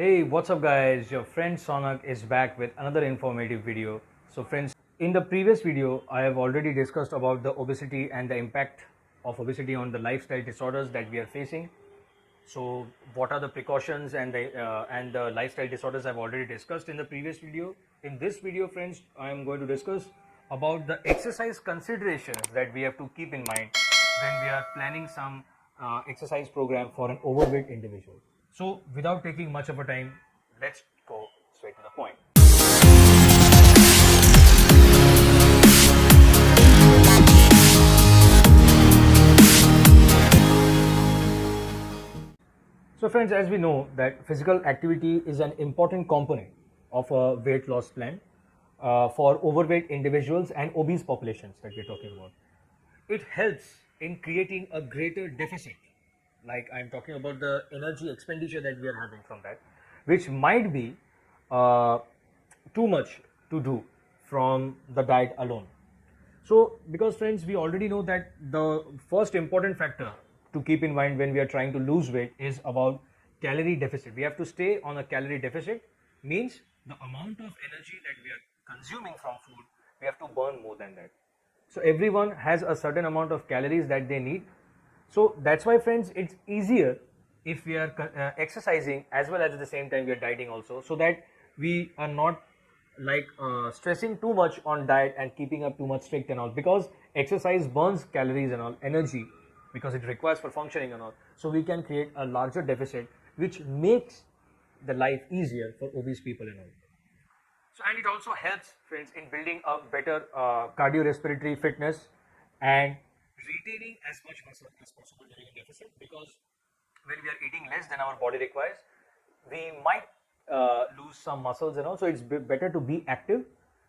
Hey, what's up guys? Your friend Sonak is back with another informative video. So friends, in the previous video, I have already discussed about the obesity and the impact of obesity on the lifestyle disorders that we are facing. So what are the precautions and the lifestyle disorders I've already discussed in the previous video. In this video, friends, I am going to discuss about the exercise considerations that we have to keep in mind when we are planning some exercise program for an overweight individual. So without taking much of a time, let's go straight to the point. So friends, as we know that physical activity is an important component of a weight loss plan for overweight individuals and obese populations that we're talking about. It helps in creating a greater deficit, like I'm talking about the energy expenditure that we are having from that, which might be too much to do from the diet alone. So because friends, we already know that the first important factor to keep in mind when we are trying to lose weight is about calorie deficit. We have to stay on a calorie deficit, means the amount of energy that we are consuming from food, we have to burn more than that. So everyone has a certain amount of calories that they need. So that's why friends, it's easier if we are exercising as well as at the same time we are dieting also, so that we are not like stressing too much on diet and keeping up too much strict and all, because exercise burns calories and all energy because it requires for functioning and all. So we can create a larger deficit which makes the life easier for obese people and all. So and it also helps friends in building a better cardiorespiratory fitness and retaining as much muscle as possible during a deficit, because when we are eating less than our body requires, we might lose some muscles and all. So it's better to be active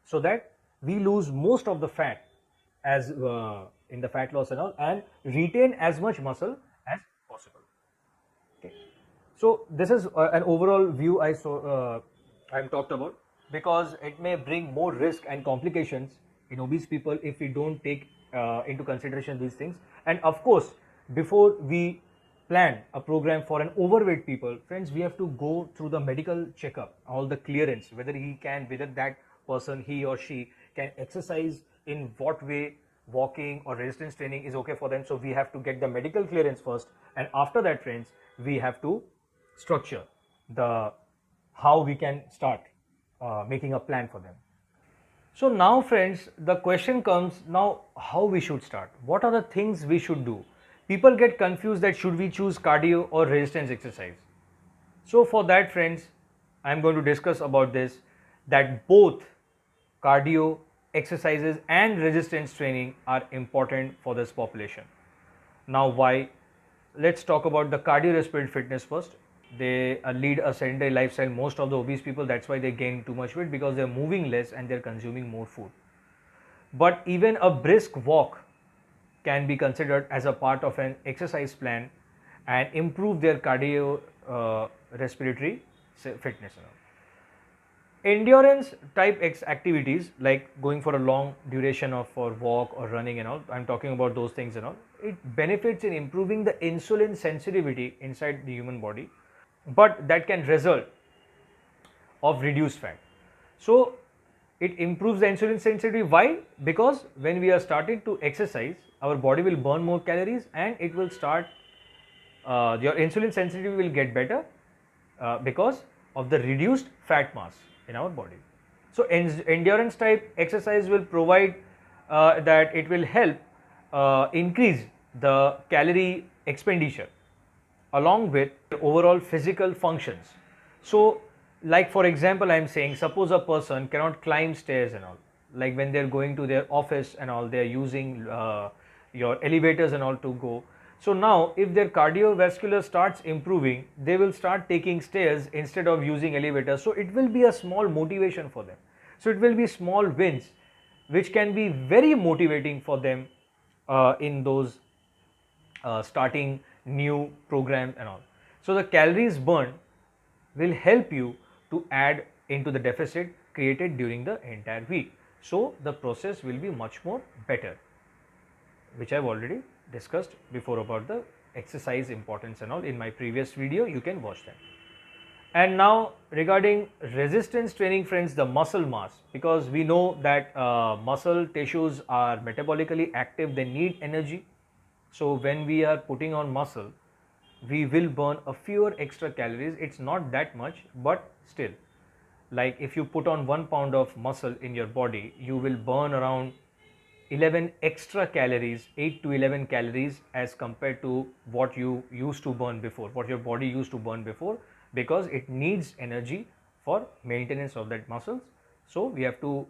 so that we lose most of the fat as in the fat loss and all, and retain as much muscle as possible. Okay. So this is an overall view I'm talked about, because it may bring more risk and complications in obese people if we don't take into consideration these things. And of course, before we plan a program for an overweight people, friends, we have to go through the medical checkup, all the clearance, whether that person, he or she can exercise, in what way walking or resistance training is okay for them. So we have to get the medical clearance first, and after that, friends, we have to structure the how we can start making a plan for them. So now friends, the question comes now, how we should start, what are the things we should do. People get confused that should we choose cardio or resistance exercise. So for that friends, I am going to discuss about this, that both cardio exercises and resistance training are important for this population. Now why? Let's talk about the cardiorespiratory fitness first. They lead a sedentary lifestyle, most of the obese people, that's why they gain too much weight, because they're moving less and they're consuming more food. But even a brisk walk can be considered as a part of an exercise plan and improve their cardio respiratory fitness. Endurance type activities like going for a long duration of for walk or running and all, I'm talking about those things and all, it benefits in improving the insulin sensitivity inside the human body, but that can result of reduced fat. So it improves the insulin sensitivity. Why? Because when we are starting to exercise, our body will burn more calories and it will start your insulin sensitivity will get better because of the reduced fat mass in our body. So endurance type exercise will provide that it will help increase the calorie expenditure along with overall physical functions. So like for example, I am saying, suppose a person cannot climb stairs and all, like when they are going to their office and all, they are using your elevators and all to go. So now if their cardiovascular starts improving, they will start taking stairs instead of using elevators. So it will be a small motivation for them. So it will be small wins which can be very motivating for them in those starting new program and all. So the calories burned will help you to add into the deficit created during the entire week. So the process will be much more better, which I've already discussed before about the exercise importance and all in my previous video. You can watch that. And now regarding resistance training, friends, the muscle mass, because we know that muscle tissues are metabolically active, they need energy. So when we are putting on muscle, we will burn a fewer extra calories. It's not that much, but still, like if you put on 1 pound of muscle in your body, you will burn around 11 extra calories, 8 to 11 calories, as compared to what you used to burn before, what your body used to burn before, because it needs energy for maintenance of that muscles. So we have to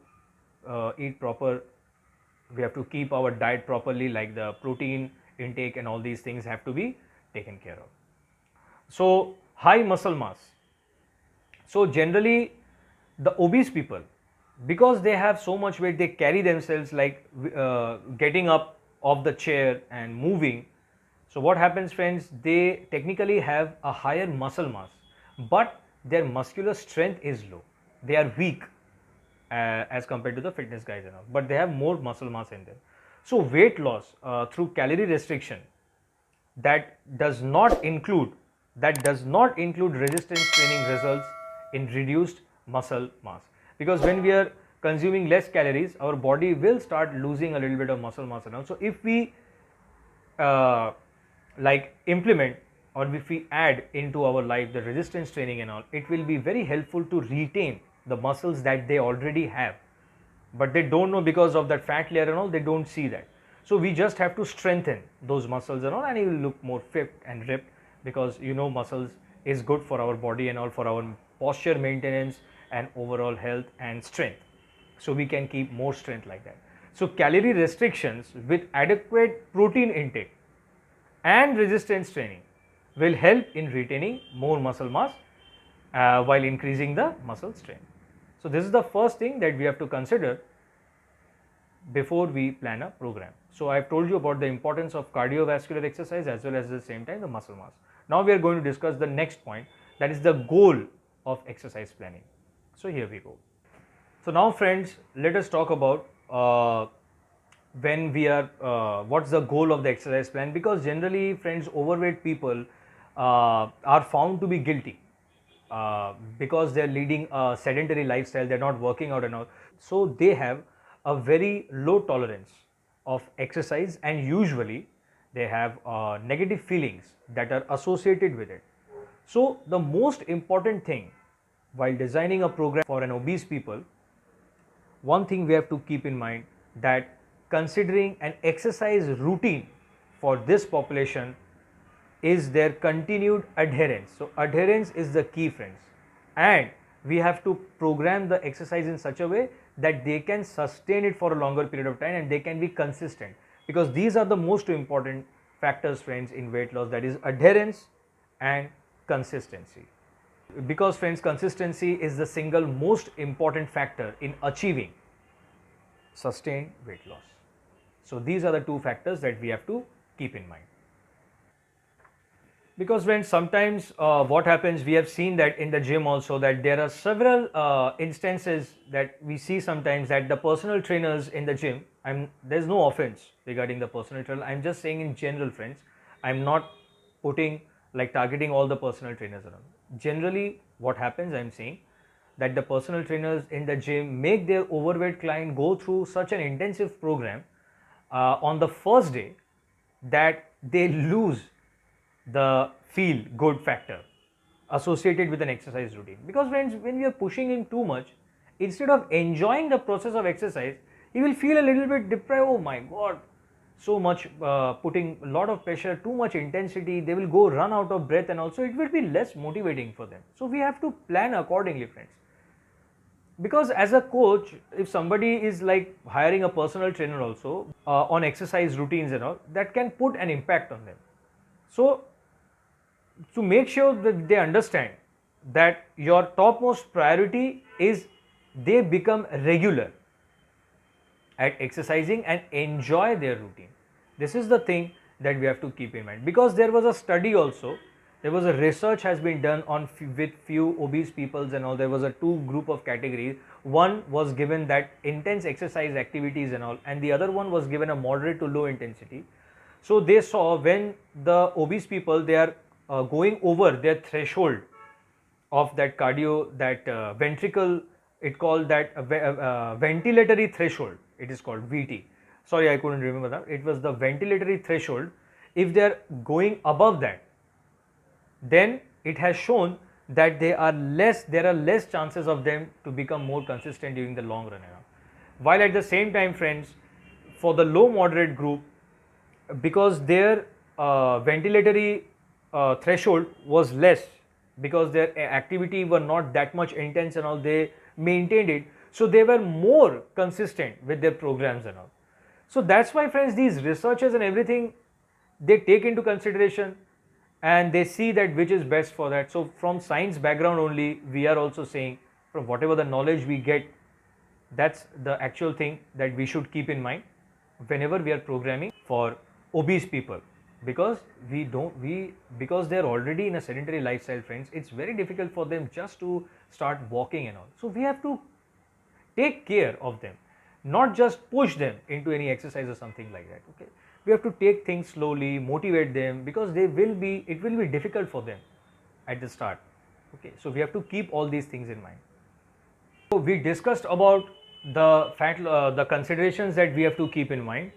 eat proper, we have to keep our diet properly, like the protein intake and all these things have to be taken care of. So high muscle mass. So generally the obese people, because they have so much weight, they carry themselves like getting up off the chair and moving. So what happens, friends, they technically have a higher muscle mass, but their muscular strength is low. They are weak as compared to the fitness guys and all, but they have more muscle mass in them. So weight loss through calorie restriction, that does not include resistance training, results in reduced muscle mass, because when we are consuming less calories, our body will start losing a little bit of muscle mass and all. So if we like implement, or if we add into our life the resistance training and all, it will be very helpful to retain the muscles that they already have, but they don't know, because of that fat layer and all, they don't see that. So we just have to strengthen those muscles and all, and you will look more fit and ripped, because muscles is good for our body and all, for our posture maintenance and overall health and strength. So we can keep more strength like that. So calorie restrictions with adequate protein intake and resistance training will help in retaining more muscle mass while increasing the muscle strength. So this is the first thing that we have to consider before we plan a program. So I have told you about the importance of cardiovascular exercise as well as at the same time the muscle mass. Now we are going to discuss the next point, that is the goal of exercise planning. So here we go. So now friends, let us talk about when we are what's the goal of the exercise plan, because generally friends, overweight people are found to be guilty because they are leading a sedentary lifestyle, they are not working out and all. So they have a very low tolerance of exercise, and usually they have negative feelings that are associated with it. So the most important thing while designing a program for an obese people, one thing we have to keep in mind, that considering an exercise routine for this population is their continued adherence. So adherence is the key, friends, and we have to program the exercise in such a way that they can sustain it for a longer period of time and they can be consistent, because these are the most important factors, friends, in weight loss, that is adherence and consistency. Because friends, consistency is the single most important factor in achieving sustained weight loss. So these are the two factors that we have to keep in mind. Because when sometimes what happens, we have seen that in the gym also, that there are several instances that we see sometimes that the personal trainers in the gym, there's no offense regarding the personal trainer, I'm just saying in general, friends, I'm not targeting all the personal trainers around. Generally what happens, I'm saying that the personal trainers in the gym make their overweight client go through such an intensive program on the first day that they lose the feel good factor associated with an exercise routine. Because when we are pushing in too much, instead of enjoying the process of exercise, he will feel a little bit deprived. Oh my god, so much putting a lot of pressure, too much intensity, they will go run out of breath, and also it will be less motivating for them. So we have to plan accordingly, friends. Because as a coach, if somebody is like hiring a personal trainer also on exercise routines and all, that can put an impact on them. So to make sure that they understand that your topmost priority is they become regular at exercising and enjoy their routine. This is the thing that we have to keep in mind, because there was a study also, there was a research has been done on with few obese peoples and all. There was a two group of categories. One was given that intense exercise activities and all, and the other one was given a moderate to low intensity. So they saw when the obese people, they are going over their threshold of that cardio, that ventricle, it called that ventilatory threshold, it is called VT. Sorry, I couldn't remember that. It was the ventilatory threshold. If they are going above that, then it has shown that there are less chances of them to become more consistent during the long run. While at the same time, friends, for the low moderate group, because their ventilatory threshold was less, because their activity were not that much intense and all, they maintained it, so they were more consistent with their programs and all. So that's why, friends, these researchers and everything, they take into consideration and they see that which is best for that. So from science background only, we are also saying, from whatever the knowledge we get, that's the actual thing that we should keep in mind whenever we are programming for obese people, because because they're already in a sedentary lifestyle, friends. It's very difficult for them just to start walking and all. So we have to take care of them, not just push them into any exercise or something like that. Okay, we have to take things slowly, motivate them, because it will be difficult for them at the start. Okay, so we have to keep all these things in mind. So we discussed about the considerations that we have to keep in mind.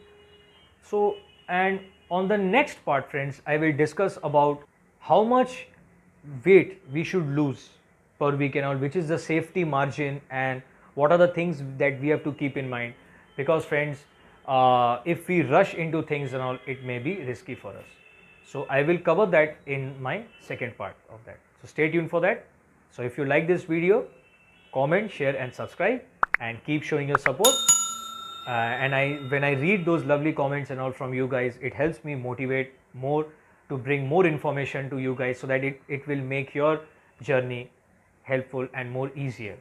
So, and on the next part, friends, I will discuss about how much weight we should lose per week and all, which is the safety margin, and what are the things that we have to keep in mind, because, friends, if we rush into things and all, it may be risky for us. So I will cover that in my second part of that. So stay tuned for that. So if you like this video, comment, share and subscribe, and keep showing your support. When I read those lovely comments and all from you guys, it helps me motivate more to bring more information to you guys, so that it will make your journey helpful and more easier.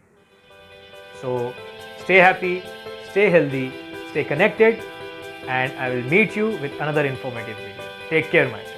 So stay happy, stay healthy, stay connected, and I will meet you with another informative video. Take care, my friends.